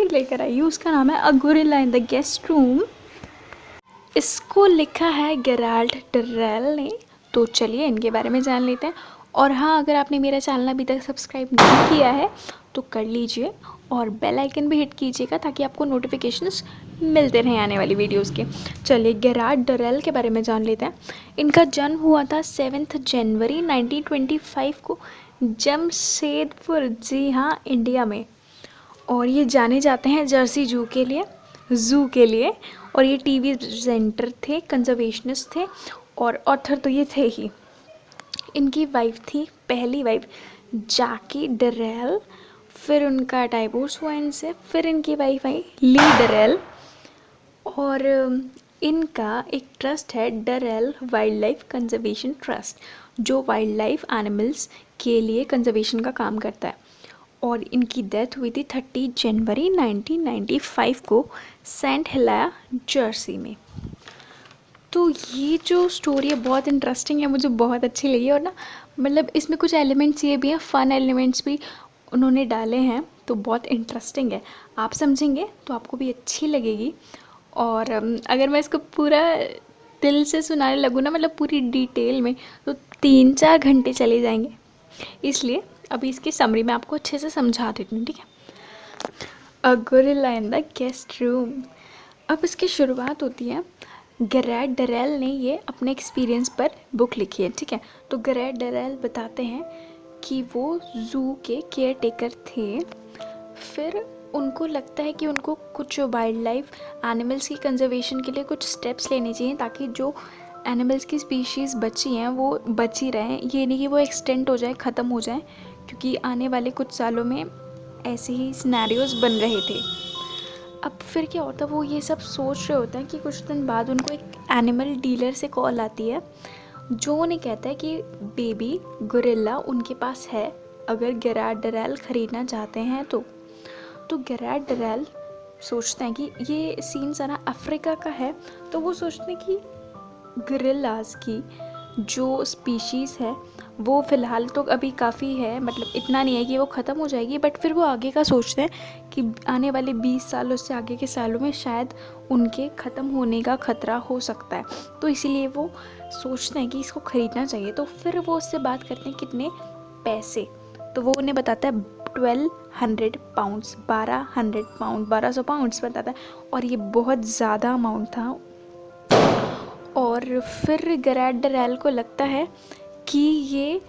लेकर आई हूँ, उसका नाम है a gorilla in the guest room. इसको लिखा है गेराल्ड डरेल ने। तो चलिए इनके बारे में जान लेते हैं। और हाँ, अगर आपने मेरा चैनल अभी तक सब्सक्राइब नहीं किया है तो कर लीजिए और बेल आइकन भी हिट कीजिएगा ताकि आपको नोटिफिकेशंस मिलते रहें आने वाली वीडियोस के। चलिए गेराल्ड डरेल के बारे में जान लेते हैं। इनका जन्म हुआ था 7 जनवरी 1925 को जमशेदपुर, जी हाँ, इंडिया में। और ये जाने जाते हैं जर्सी ज़ू के लिए। और ये टीवी प्रेजेंटर थे, कंजर्वेशनिस्ट थे और ऑथर तो ये थे ही। इनकी वाइफ थी, पहली वाइफ जैकी डरेल। फिर उनका डाइवोर्स हुआ इनसे। फिर इनकी वाइफ आई ली डरेल। और इनका एक ट्रस्ट है Durrell wild life conservation trust, जो वाइल्ड लाइफ एनिमल्स के लिए कंजर्वेशन का काम करता है। और इनकी डेथ हुई थी 30 जनवरी 1995 को सेंट हेलाया, जर्सी में। तो ये जो स्टोरी है बहुत इंटरेस्टिंग है, मुझे बहुत अच्छी लगी। और ना मतलब इसमें कुछ एलिमेंट्स ये भी हैं, फ़न एलिमेंट्स भी उन्होंने डाले हैं, तो बहुत इंटरेस्टिंग है। आप समझेंगे तो आपको भी अच्छी लगेगी। और अगर मैं इसको पूरा दिल से सुनाने लगूँ ना, मतलब पूरी डिटेल में, तो 3-4 घंटे चले जाएंगे। इसलिए अभी इसकी समरी मैं आपको अच्छे से समझा देती हूँ, ठीक है। A gorilla in the guest room. अब इसकी शुरुआत होती है, गेराल्ड डरेल ने ये अपने एक्सपीरियंस पर बुक लिखी है, ठीक है। तो गेराल्ड डरेल बताते हैं कि वो ज़ू के केयर टेकर थे। फिर उनको लगता है कि उनको कुछ वाइल्ड लाइफ एनिमल्स की कंजर्वेशन के लिए कुछ स्टेप्स लेने चाहिए ताकि जो एनिमल्स की स्पीशीज़ बची हैं वो बची रहें। ये नहीं कि वो एक्सटेंट हो जाए, ख़त्म हो जाए, क्योंकि आने वाले कुछ सालों में ऐसे ही सिनेरियोज़ बन रहे थे। अब फिर क्या होता है, वो ये सब सोच रहे होते हैं कि कुछ दिन बाद उनको एक एनिमल डीलर से कॉल आती है, जो उन्हें कहता है कि बेबी गोरिल्ला उनके पास है, अगर गेराल्ड डरेल ख़रीदना चाहते हैं तो गेराल्ड डरेल सोचते हैं कि ये सीन सारा अफ्रीका का है। तो वो सोचते हैं कि गोरिल्लास की जो स्पीशीज़ है वो फ़िलहाल तो अभी काफ़ी है, मतलब इतना नहीं है कि वो ख़त्म हो जाएगी, बट फिर वो आगे का सोचते हैं कि आने वाले 20 सालों से आगे के सालों में शायद उनके ख़त्म होने का ख़तरा हो सकता है। तो इसीलिए वो सोचते हैं कि इसको ख़रीदना चाहिए। तो फिर वो उससे बात करते हैं कितने पैसे। तो वो उन्हें बताता है 1200 पाउंड्स, 1200 पाउंड, 1200 पाउंड्स बताता है। और ये बहुत ज़्यादा अमाउंट था। और फिर गेराल्ड डरेल को लगता है कि ये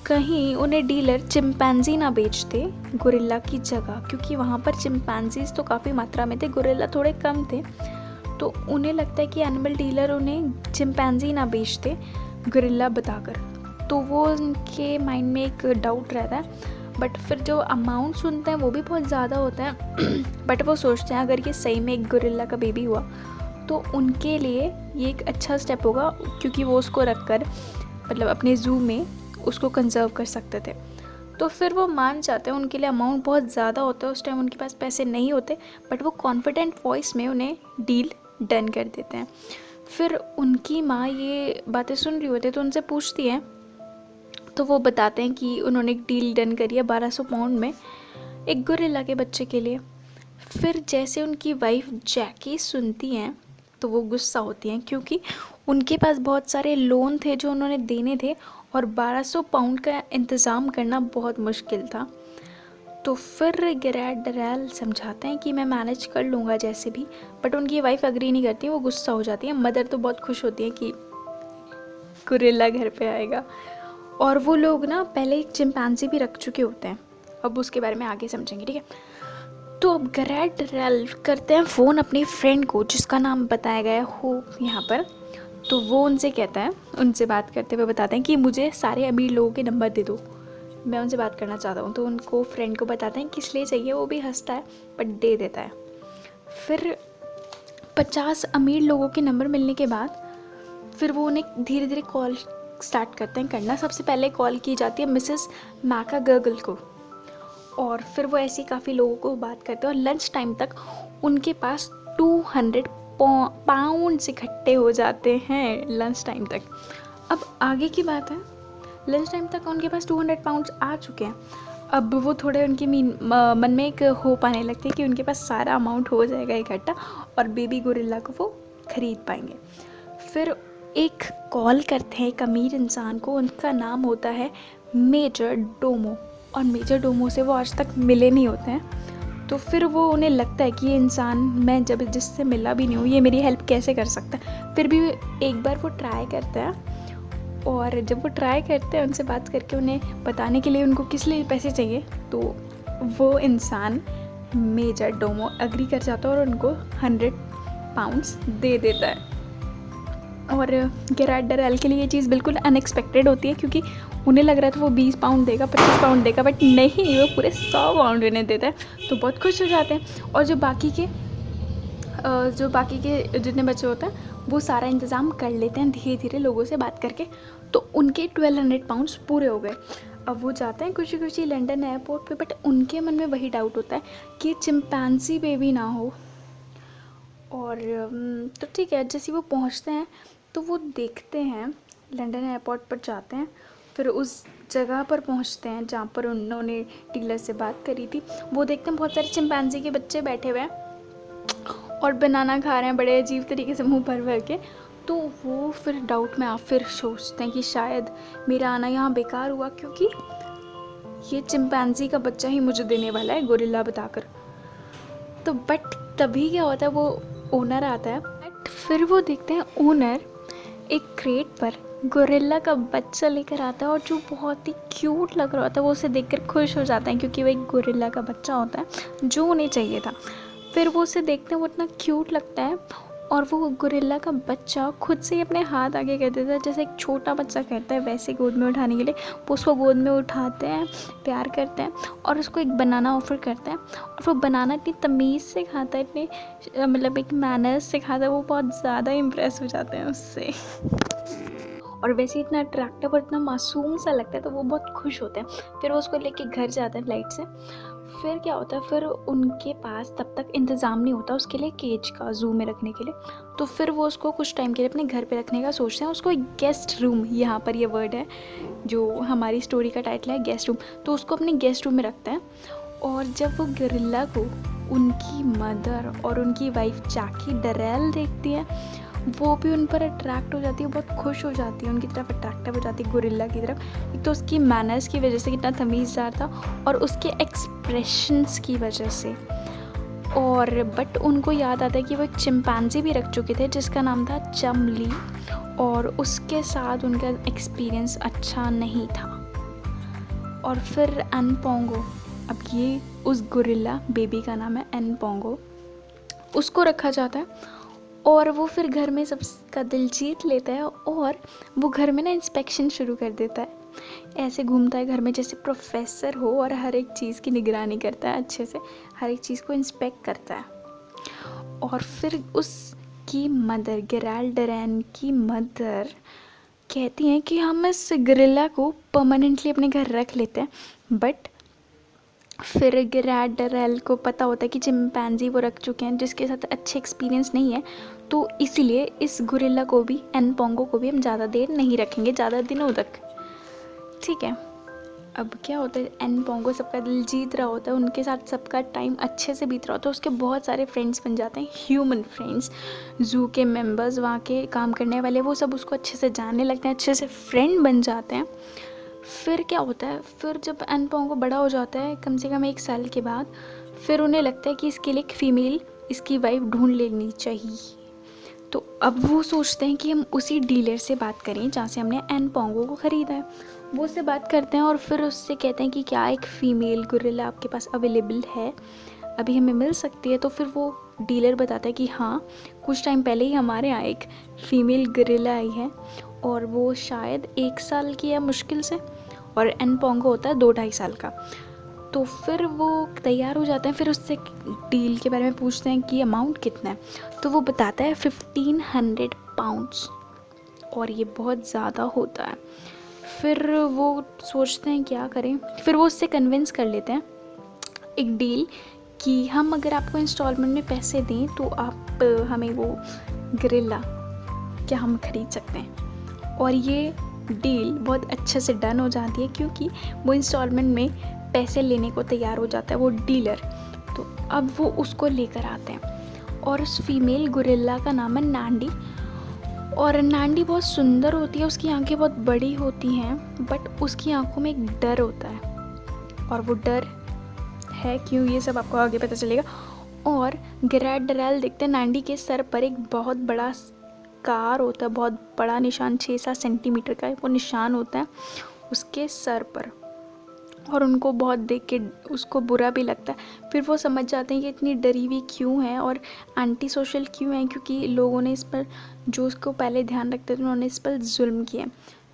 कहीं उन्हें डीलर चिंपैंजी ना बेच दे गोरिल्ला की जगह, क्योंकि वहाँ पर चिंपैंजीज तो काफ़ी मात्रा में थे, गोरिल्ला थोड़े कम थे। तो उन्हें लगता है कि एनिमल डीलर उन्हें चिंपैंजी ना बेच दे गोरिल्ला बताकर। तो वो उनके माइंड में एक डाउट रहता है। बट फिर जो अमाउंट सुनते हैं वो भी बहुत ज़्यादा होता है। बट वो सोचते हैं अगर ये सही में एक गोरिल्ला का बेबी हुआ तो उनके लिए ये एक अच्छा स्टेप होगा, क्योंकि वो उसको रख कर मतलब अपने ज़ू में उसको कंजर्व कर सकते थे। तो फिर वो मान जाते हैं। उनके लिए अमाउंट बहुत ज़्यादा होता है, उस टाइम उनके पास पैसे नहीं होते, बट वो कॉन्फिडेंट वॉइस में उन्हें डील डन कर देते हैं। फिर उनकी माँ ये बातें सुन रही होती है तो उनसे पूछती है, तो वो बताते हैं कि उन्होंने एक डील डन करी है 1200 पाउंड में एक गोरिल्ला के बच्चे के लिए। फिर जैसे उनकी वाइफ जैकी सुनती हैं तो वो गुस्सा होती हैं, क्योंकि उनके पास बहुत सारे लोन थे जो उन्होंने देने थे और 1200 पाउंड का इंतज़ाम करना बहुत मुश्किल था। तो फिर गेराल्ड डरेल समझाते हैं कि मैं मैनेज कर लूँगा जैसे भी, बट उनकी वाइफ अग्री नहीं करती, वो गुस्सा हो जाती है। मदर तो बहुत खुश होती है कि गोरिल्ला घर पे आएगा। और वो लोग ना पहले एक चिंपैंजी भी रख चुके होते हैं, अब उसके बारे में आगे समझेंगे, ठीक है। तो अब गेराल्ड डरेल करते हैं फ़ोन अपनी फ्रेंड को, जिसका नाम बताया गया है होप यहाँ पर। तो वो उनसे कहता है, उनसे बात करते हुए बताते हैं कि मुझे सारे अमीर लोगों के नंबर दे दो, मैं उनसे बात करना चाहता हूँ। तो उनको फ्रेंड को बताते हैं किस लिए चाहिए, वो भी हंसता है बट दे देता है। फिर 50 अमीर लोगों के नंबर मिलने के बाद फिर वो उन्हें धीरे धीरे कॉल स्टार्ट करते हैं करना। सबसे पहले कॉल की जाती है मिसेस मैकागर्गल को, और फिर वो ऐसी काफ़ी लोगों को बात करते हैं। और लंच टाइम तक उनके पास 200 पाउंड्स इकट्ठे हो जाते हैं लंच टाइम तक। अब आगे की बात है, लंच टाइम तक उनके पास 200 पाउंड्स आ चुके हैं। अब वो थोड़े उनके मन में एक होप आने लगती है कि उनके पास सारा अमाउंट हो जाएगा इकट्ठा और बेबी गोरिल्ला को वो ख़रीद पाएंगे। फिर एक कॉल करते हैं एक अमीर इंसान को, उनका नाम होता है मेजर डोमो, और मेजर डोमो से वो आज तक मिले नहीं होते हैं। तो फिर वो उन्हें लगता है कि ये इंसान, मैं जब जिससे मिला भी नहीं हूँ, ये मेरी हेल्प कैसे कर सकता है। फिर भी एक बार वो ट्राई करते हैं, और जब वो ट्राई करते हैं उनसे बात करके उन्हें बताने के लिए उनको किस लिए पैसे चाहिए, तो वो इंसान मेजर डोमो एग्री कर जाता है और उनको 100 पाउंड्स दे देता है। और गेराल्ड डरेल के लिए ये चीज़ बिल्कुल अनएक्सपेक्टेड होती है, क्योंकि उन्हें लग रहा था वो 20 पाउंड देगा, 25 पाउंड देगा, बट नहीं, वो पूरे 100 पाउंड उन्हें देता है। तो बहुत खुश हो जाते हैं। और जो बाकी के जितने बच्चे होते हैं वो सारा इंतज़ाम कर लेते हैं धीरे धीरे लोगों से बात करके। तो उनके 1200 पाउंड्स पूरे हो गए। अब वो जाते हैं खुशी खुशी लंदन एयरपोर्ट पे, बट उनके मन में वही डाउट होता है कि चिंपैंजी बेबी ना हो। और तो ठीक है, जैसे वो पहुंचते हैं तो वो देखते हैं, लंदन एयरपोर्ट पर जाते हैं, फिर उस जगह पर पहुंचते हैं जहाँ पर उन्होंने डीलर से बात करी थी। वो देखते हैं बहुत सारे चिंपैंजी के बच्चे बैठे हुए हैं और बनाना खा रहे हैं बड़े अजीब तरीके से मुंह भर भर के। तो वो फिर डाउट में फिर सोचते हैं कि शायद मेरा आना यहाँ बेकार हुआ, क्योंकि ये चिंपैंजी का बच्चा ही मुझे देने वाला है गोरिल्ला बताकर। तो बट तभी क्या होता है, वो ओनर आता है, बट फिर वो देखते हैं ओनर एक क्रेट पर गोरिल्ला का बच्चा लेकर आता है, और जो बहुत ही क्यूट लग रहा होता है। वो उसे देखकर खुश हो जाते हैं, क्योंकि वो एक गोरिल्ला का बच्चा होता है जो उन्हें चाहिए था। फिर वो उसे देखते हैं, वो इतना क्यूट लगता है, और वो गोरिल्ला का बच्चा खुद से ही अपने हाथ आगे कर देता है, जैसे एक छोटा बच्चा करता है वैसे गोद में उठाने के लिए। वो उसको गोद में उठाते हैं, प्यार करते हैं, और उसको एक बनाना ऑफ़र करते हैं। और वो बनाना इतनी तमीज़ से खाता है, इतने मतलब एक मैनर्स से खाता है, वो बहुत ज़्यादा इम्प्रेस हो जाते हैं उससे। और वैसे इतना अट्रैक्टिव और इतना मासूम सा लगता है, तो वो बहुत खुश होते हैं। फिर वो उसको लेके घर जाते हैं फ्लाइट से। फिर क्या होता है, फिर उनके पास तब तक इंतज़ाम नहीं होता उसके लिए केज का, ज़ू में रखने के लिए। तो फिर वो उसको कुछ टाइम के लिए अपने घर पे रखने का सोचते हैं। उसको एक गेस्ट रूम, यहाँ पर ये वर्ड है जो हमारी स्टोरी का टाइटल है, गेस्ट रूम। तो उसको अपने गेस्ट रूम में रखते हैं। और जब वो गोरिल्ला को उनकी मदर और उनकी वाइफ जैकी डरेल देखती है, वो भी उन पर अट्रैक्ट हो जाती है, बहुत खुश हो जाती है, उनकी तरफ अट्रैक्टिव हो जाती है गोरिल्ला की तरफ। एक तो उसकी मैनर्स की वजह से कितना तमीज़दार था, और उसके एक्सप्रेशंस की वजह से। और बट उनको याद आता है कि वो एक चिंपैंजी भी रख चुके थे जिसका नाम था चमली, और उसके साथ उनका एक्सपीरियंस अच्छा नहीं था। और फिर एनपोंगो, अब ये उस गोरिल्ला बेबी का नाम है एनपोंगो, उसको रखा जाता है। और वो फिर घर में सबका दिल जीत लेता है, और वो घर में ना इंस्पेक्शन शुरू कर देता है। ऐसे घूमता है घर में जैसे प्रोफेसर हो, और हर एक चीज़ की निगरानी करता है, अच्छे से हर एक चीज़ को इंस्पेक्ट करता है। और फिर उसकी मदर, गेराल्ड डरेल की मदर कहती हैं कि हम इस गोरिल्ला को परमानेंटली अपने घर रख लेते हैं। बट फिर गेराल्ड डरेल को पता होता है कि चिंपैंजी वो रख चुके हैं जिसके साथ अच्छे एक्सपीरियंस नहीं है, तो इसलिए इस गोरिल्ला को भी, एनपोंगो को भी, हम ज़्यादा देर नहीं रखेंगे, ज़्यादा दिनों तक। ठीक है, अब क्या होता है, एनपोंगो सबका दिल जीत रहा होता है, उनके साथ सबका टाइम अच्छे से बीत रहा होता है। उसके बहुत सारे फ्रेंड्स बन जाते हैं, ह्यूमन फ्रेंड्स, ज़ू के मेंबर्स, वहाँ के काम करने वाले, वो सब उसको अच्छे से जानने लगते हैं, अच्छे से फ्रेंड बन जाते हैं। फिर क्या होता है, फिर जब एनपोंगो बड़ा हो जाता है कम से कम 1 साल के बाद, फिर उन्हें लगता है कि इसके लिए एक फ़ीमेल, इसकी वाइफ ढूंढ लेनी चाहिए। तो अब वो सोचते हैं कि हम उसी डीलर से बात करें जहाँ से हमने एनपोंगो को ख़रीदा है। वो उससे बात करते हैं और फिर उससे कहते हैं कि क्या एक फ़ीमेल गोरिल्ला आपके पास अवेलेबल है, अभी हमें मिल सकती है। तो फिर वो डीलर बताता है कि हाँ, कुछ टाइम पहले ही हमारे यहाँ एक फ़ीमेल गोरिल्ला आई है, और वो शायद 1 साल की है मुश्किल से, और एनपोंगो होता है 2-2.5 साल का। तो फिर वो तैयार हो जाते हैं, फिर उससे डील के बारे में पूछते हैं कि अमाउंट कितना है। तो वो बताता है 1500 पाउंड्स, और ये बहुत ज़्यादा होता है। फिर वो सोचते हैं क्या करें, फिर वो उससे कन्विंस कर लेते हैं एक डील कि हम अगर आपको इंस्टॉलमेंट में पैसे दें तो आप हमें वो गोरिल्ला क्या हम ख़रीद सकते हैं। और ये डील बहुत अच्छे से डन हो जाती है, क्योंकि वो इंस्टॉलमेंट में पैसे लेने को तैयार हो जाता है वो डीलर। तो अब वो उसको लेकर आते हैं और उस फीमेल गुरिल्ला का नाम है नांडी। और नांडी बहुत सुंदर होती है, उसकी आंखें बहुत बड़ी होती हैं, बट उसकी आंखों में एक डर होता है, और वो डर है क्यों ये सब आपको आगे पता चलेगा। और गेराल्ट डरेल देखते हैं नांडी के सर पर एक बहुत बड़ा स्कार होता है, बहुत बड़ा निशान, 6-7 सेंटीमीटर का वो निशान होता है उसके सर पर। और उनको बहुत देख के उसको बुरा भी लगता है। फिर वो समझ जाते हैं कि इतनी डरी हुई क्यों है और एंटी सोशल क्यों है, क्योंकि लोगों ने इस पर, जो उसको पहले ध्यान रखते थे, उन्होंने इस पर जुल्म किया।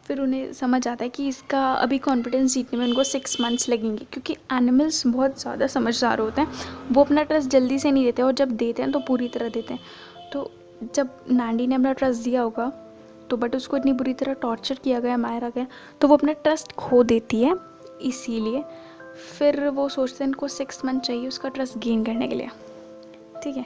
फिर उन्हें समझ आता है कि इसका अभी कॉन्फिडेंस जीतने में उनको 6 मंथ्स लगेंगे, क्योंकि एनिमल्स बहुत ज़्यादा समझदार होते हैं, वो अपना ट्रस्ट जल्दी से नहीं देते, और जब देते हैं तो पूरी तरह देते हैं। तो जब नांडी ने अपना ट्रस्ट दिया होगा तो बट उसको इतनी बुरी तरह टॉर्चर किया गया, मारा गया, तो वो अपना ट्रस्ट खो देती है। इसीलिए फिर वो सोचते हैं इनको 6 मंथ चाहिए उसका ट्रस्ट गेन करने के लिए। ठीक है,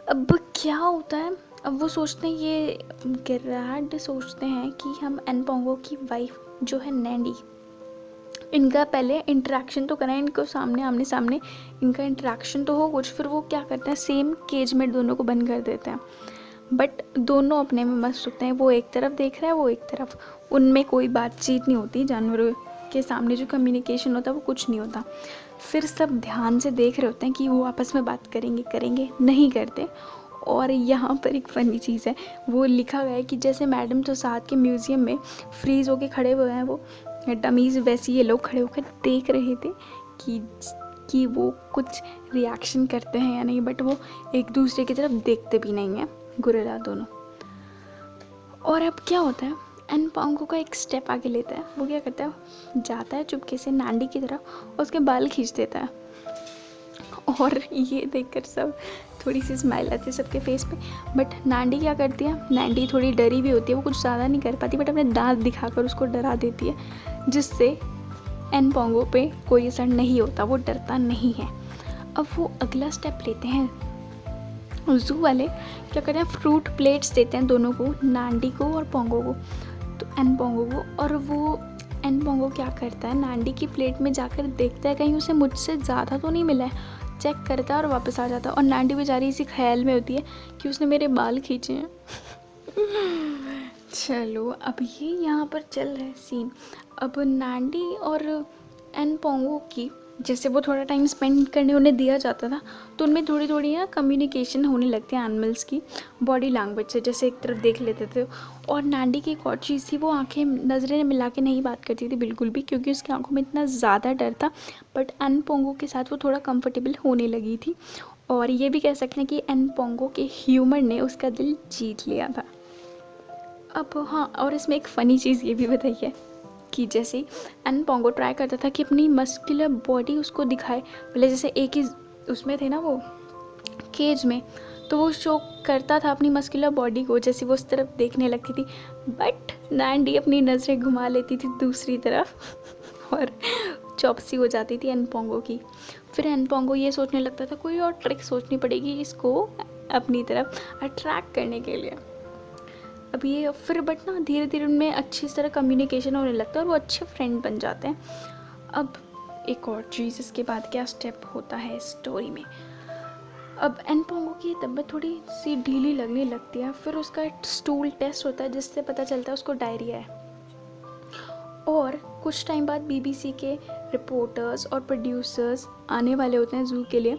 अब क्या होता है, अब वो सोचते हैं, ये गेराल्ट सोचते हैं कि हम एनपोंगो की वाइफ जो है नैंडी, इनका पहले इंटरेक्शन तो करें, इनको सामने आमने सामने इनका इंटरेक्शन तो हो कुछ। फिर वो क्या करते हैं, सेम केज में दोनों को बंद कर देते हैं, बट दोनों अपने में मस्त होते हैं। वो एक तरफ देख रहा है, वो एक तरफ, उनमें कोई बातचीत नहीं होती। जानवरों के सामने जो कम्युनिकेशन होता है वो कुछ नहीं होता। फिर सब ध्यान से देख रहे होते हैं कि वो आपस में बात करेंगे, नहीं करते। और यहाँ पर एक फ़नी चीज़ है, वो लिखा गया है कि जैसे मैडम तुसाद के म्यूज़ियम में फ्रीज़ होके खड़े हुए हैं वो डमीज़, वैसे ये लोग खड़े होकर देख रहे थे कि वो कुछ रिएक्शन करते हैं या नहीं, बट वो एक दूसरे की तरफ देखते भी नहीं हैं, गुरिल्ला दोनों। और अब क्या होता है, एनपोंगो का एक स्टेप आगे लेता है। वो क्या करता है, जाता है चुपके से नांडी की तरफ और उसके बाल खींच देता है। और ये देखकर सब थोड़ी सी स्माइल आती है सबके फेस पे। बट नांडी क्या करती है, नांडी थोड़ी डरी भी होती है, वो कुछ ज़्यादा नहीं कर पाती, बट अपने दांत दिखाकर उसको डरा देती है, जिससे एनपोंगो पे कोई असर नहीं होता, वो डरता नहीं है। अब वो अगला स्टेप लेते हैं, ज़ू वाले क्या करते हैं, फ्रूट प्लेट्स देते हैं दोनों को, नांडी को और पोंगो को, तो एनपोंगो को। और वो एनपोंगो क्या करता है, नांडी की प्लेट में जाकर देखता है कहीं उसे मुझसे ज़्यादा तो नहीं मिला है, चेक करता है और वापस आ जाता है। और नांडी बेचारी इसी ख्याल में होती है कि उसने मेरे बाल खींचे हैं। चलो, अब ये यहाँ पर चल रहा है सीन। अब नांडी और एनपोंगो की, जैसे वो थोड़ा टाइम स्पेंड करने उन्हें दिया जाता था, तो उनमें थोड़ी थोड़ी ना कम्युनिकेशन होने लगती है एनिमल्स की बॉडी लैंग्वेज से, जैसे एक तरफ देख लेते थे। और नांडी की एक और चीज़ थी, वो आंखें नज़रें मिला के नहीं बात करती थी बिल्कुल भी, क्योंकि उसकी आंखों में इतना ज़्यादा डर था। बट एनपोंगो के साथ वो थोड़ा कंफर्टेबल होने लगी थी, और ये भी कह सकते हैं कि एनपोंगो के ह्यूमर ने उसका दिल जीत लिया था। अब हाँ, और इसमें एक फ़नी चीज़ ये भी बताइए कि जैसे एनपोंगो ट्राई करता था कि अपनी मस्कुलर बॉडी उसको दिखाए, पहले जैसे एक ही उसमें थे ना वो केज में, तो वो शो करता था अपनी मस्कुलर बॉडी को, जैसे वो उस तरफ देखने लगती थी, बट नांडी अपनी नज़रें घुमा लेती थी दूसरी तरफ और चौपसी हो जाती थी एनपोंगो की। फिर एनपोंगो ये सोचने लगता था कोई और ट्रिक सोचनी पड़ेगी इसको अपनी तरफ अट्रैक्ट करने के लिए। अब ये फिर बट ना धीरे धीरे उनमें अच्छी तरह कम्युनिकेशन होने लगता है और वो अच्छे फ्रेंड बन जाते हैं। अब एक और चीज़, इसके बाद क्या स्टेप होता है स्टोरी में, अब एनपोंगो की तबीयत थोड़ी सी ढीली लगने लगती है। फिर उसका स्टूल टेस्ट होता है जिससे पता चलता है उसको डायरिया है। और कुछ टाइम बाद बीबीसी के रिपोर्टर्स और प्रोड्यूसर्स आने वाले होते हैं ज़ू के लिए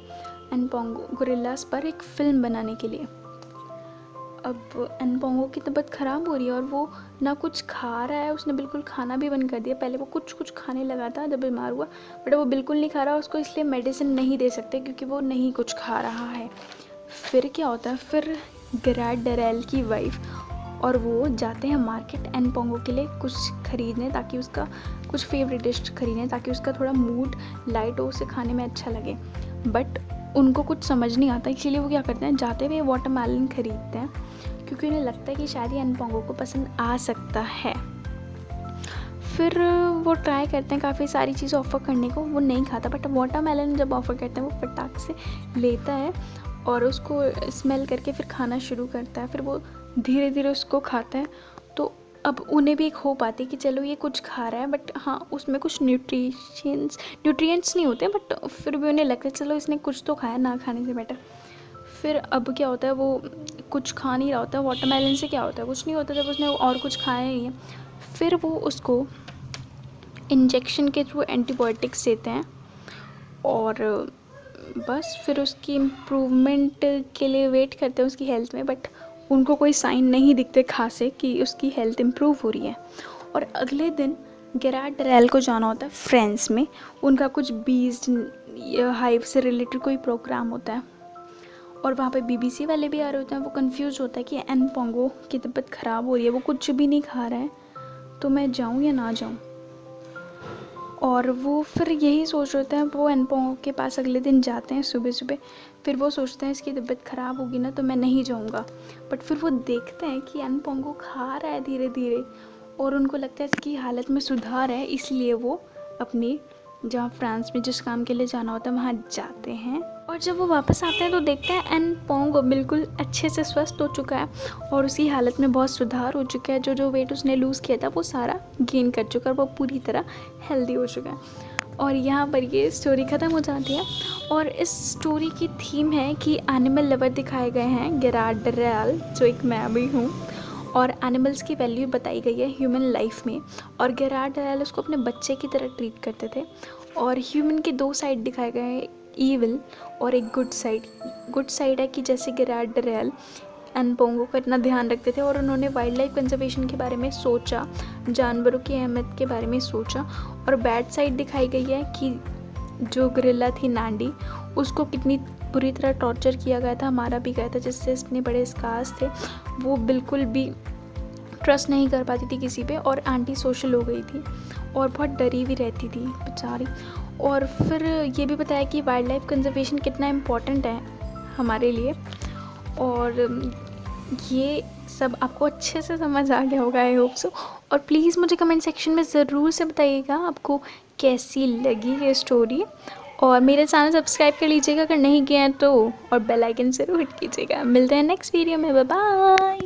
एनपोंगो गोरिल्लास पर एक फ़िल्म बनाने के लिए। अब एनपोंगो की तबीयत ख़राब हो रही है और वो ना कुछ खा रहा है, उसने बिल्कुल खाना भी बंद कर दिया। पहले वो कुछ खाने लगा था जब बीमार हुआ, बट वो बिल्कुल नहीं खा रहा, उसको इसलिए मेडिसिन नहीं दे सकते क्योंकि वो नहीं कुछ खा रहा है। फिर क्या होता है, फिर गेराल्ट डरेल की वाइफ और वो जाते हैं मार्केट एनपोंगो के लिए कुछ खरीदने, ताकि उसका कुछ फेवरेट डिश खरीदने, ताकि उसका थोड़ा मूड लाइट हो, उसे खाने में अच्छा लगे। बट उनको कुछ समझ नहीं आता, इसीलिए वो क्या करते हैं, जाते हुए वाटरमेलन खरीदते हैं क्योंकि उन्हें लगता है कि शायद ये एनपोंगो को पसंद आ सकता है। फिर वो ट्राई करते हैं काफ़ी सारी चीज़ ऑफ़र करने को, वो नहीं खाता, बट वाटरमेलन जब ऑफ़र करते हैं वो फटाक से लेता है और उसको स्मेल करके फिर खाना शुरू करता है। फिर वो धीरे धीरे उसको खाता है तो अब उन्हें भी एक होप आती है कि चलो ये कुछ खा रहा है, बट हाँ उसमें कुछ न्यूट्रिएंट्स नहीं होते, बट फिर भी उन्हें लगता है चलो इसने कुछ तो खाया, ना खाने से बेटर। फिर अब क्या होता है, वो कुछ खा नहीं रहा होता। वाटरमेलन से क्या होता है, कुछ नहीं होता जब उसने और कुछ खाया ही है। फिर वो उसको इंजेक्शन के थ्रू एंटीबायोटिक्स देते हैं, और बस फिर उसकी इम्प्रूवमेंट के लिए वेट करते हैं उसकी हेल्थ में, बट उनको कोई साइन नहीं दिखते खासे कि उसकी हेल्थ इम्प्रूव हो रही है। और अगले दिन गेरार्ड डरेल को जाना होता है फ्रांस में, उनका कुछ बीज हाइव से रिलेटेड कोई प्रोग्राम होता है, और वहाँ पे बीबीसी वाले भी आ रहे होते हैं। वो कंफ्यूज होता है कि एन पोंगो की तबीयत ख़राब हो रही है, वो कुछ भी नहीं खा रहा है, तो मैं जाऊँ या ना जाऊँ। और वो फिर यही सोच रहे हैं, वो एन पोंगो के पास अगले दिन जाते हैं सुबह सुबह। फिर वो सोचते हैं इसकी तबीयत ख़राब होगी ना तो मैं नहीं जाऊँगा, बट फिर वो देखते हैं कि एन पोंगो खा रहा है धीरे धीरे, और उनको लगता है इसकी हालत में सुधार है, इसलिए वो अपनी जहाँ फ्रांस में जिस काम के लिए जाना होता है वहाँ जाते हैं। और जब वो वापस आते हैं तो देखते हैं एन पोंगो बिल्कुल अच्छे से स्वस्थ हो चुका है, और उसकी हालत में बहुत सुधार हो चुका है। जो वेट उसने लूज़ किया था वो सारा गेन कर चुका है, वो पूरी तरह हेल्दी हो चुका है। और यहाँ पर ये स्टोरी ख़त्म हो जाती है। और इस स्टोरी की थीम है कि एनिमल लवर दिखाए गए हैं गेरार्ड डरेल, जो एक मैं भी हूँ, और एनिमल्स की वैल्यू बताई गई है ह्यूमन लाइफ में। और गेरार्ड डरेल उसको अपने बच्चे की तरह ट्रीट करते थे। और ह्यूमन के दो साइड दिखाए गए हैं, ईविल और एक गुड साइड। गुड साइड है कि जैसे गेरार्ड डरेल एन पोंगो का इतना ध्यान रखते थे, और उन्होंने वाइल्ड लाइफ कंजर्वेशन के बारे में सोचा, जानवरों की अहमियत के बारे में सोचा। और बैड साइड दिखाई गई है कि जो गोरिल्ला थी नांडी, उसको कितनी बुरी तरह टॉर्चर किया गया था, मारा भी गया था, जिससे इतने बड़े स्कार्स थे। वो बिल्कुल भी ट्रस्ट नहीं कर पाती थी किसी पे, और एंटी सोशल हो गई थी, और बहुत डरी भी रहती थी बेचारी। और फिर ये भी बताया कि वाइल्ड लाइफ कंजर्वेशन कितना इम्पोर्टेंट है हमारे लिए। और ये सब आपको अच्छे से समझ आ गया होगा, आई होप सो। और प्लीज़ मुझे कमेंट सेक्शन में ज़रूर से बताइएगा आपको कैसी लगी ये स्टोरी, और मेरे चैनल सब्सक्राइब कर लीजिएगा अगर नहीं किया है तो, और बेल आइकन ज़रूर हिट कीजिएगा। मिलते हैं नेक्स्ट वीडियो में, बाय बाय।